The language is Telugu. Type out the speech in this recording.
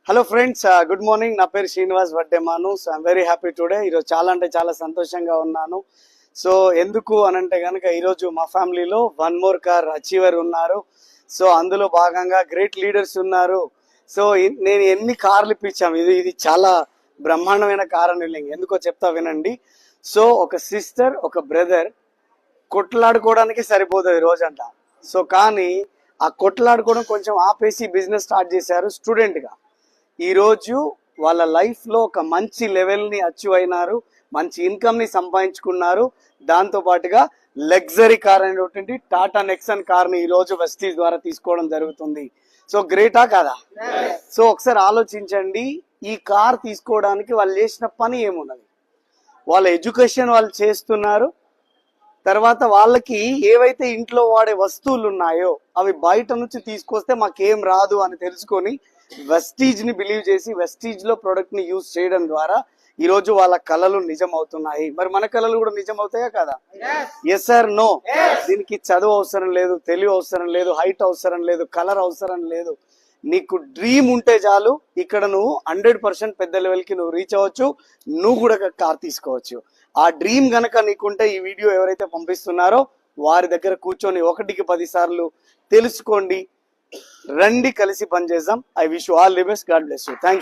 Hello friends, good morning. నా పేరు Srinivas Vaddemanu. So I'm very happy today. ఈరోజు చాలా అంటే చాలా సంతోషంగా ఉన్నాను. సో ఎందుకు అనంటే కనుక ఈరోజు మా ఫ్యామిలీలో వన్ మోర్ కార్ అచీవర్ ఉన్నారు. సో అందులో భాగంగా గ్రేట్ లీడర్స్ ఉన్నారు. సో నేను ఎన్ని కార్లు ఇప్పించాము, ఇది చాలా బ్రహ్మాండమైన కార్ అని ఎందుకో చెప్తా వినండి. సో ఒక సిస్టర్ ఒక బ్రదర్ కొట్లాడుకోవడానికి సరిపోతుంది రోజంట. సో కానీ ఆ కొట్లాడుకోవడం కొంచెం ఆపేసి బిజినెస్ స్టార్ట్ చేశారు స్టూడెంట్గా. ఈరోజు వాళ్ళ లైఫ్లో ఒక మంచి లెవెల్ని అచీవ్ అయినారు, మంచి ఇన్కమ్ని సంపాదించుకున్నారు. దాంతోపాటుగా లగ్జరీ కార్ అనేటువంటి టాటా నెక్సన్ కార్ని ఈరోజు వెస్టీజ్ ద్వారా తీసుకోవడం జరుగుతుంది. సో గ్రేటా కాదా? సో ఒకసారి ఆలోచించండి, ఈ కార్ తీసుకోవడానికి వాళ్ళు చేసిన పని ఏమున్నది? వాళ్ళ ఎడ్యుకేషన్ వాళ్ళు చేస్తున్నారు. తర్వాత వాళ్ళకి ఏవైతే ఇంట్లో వాడే వస్తువులు ఉన్నాయో అవి బయట నుంచి తీసుకొస్తే మాకేం రాదు అని తెలుసుకొని వెస్టీజ్ని బిలీవ్ చేసి వెస్టీజ్లో ప్రోడక్ట్ని యూజ్ చేయడం ద్వారా ఈరోజు వాళ్ళ కళలు నిజం అవుతున్నాయి. మరి మన కళలు కూడా నిజం అవుతాయా కదా? Yes or no? దీనికి చదువు అవసరం లేదు, తెలివి అవసరం లేదు, హైట్ అవసరం లేదు, కలర్ అవసరం లేదు. నీకు డ్రీమ్ ఉంటే చాలు. ఇక్కడ నువ్వు 100% పెద్ద లెవెల్కి నువ్వు రీచ్ అవ్వచ్చు. నువ్వు కూడా కార్ తీసుకోవచ్చు. ఆ డ్రీమ్ గనక నీకుంటే ఈ వీడియో ఎవరైతే పంపిస్తున్నారో వారి దగ్గర కూర్చొని 1కి 10 సార్లు తెలుసుకోండి. రండి, కలిసి పనిచేద్దాం. I wish you all the best. God bless you. Thank you.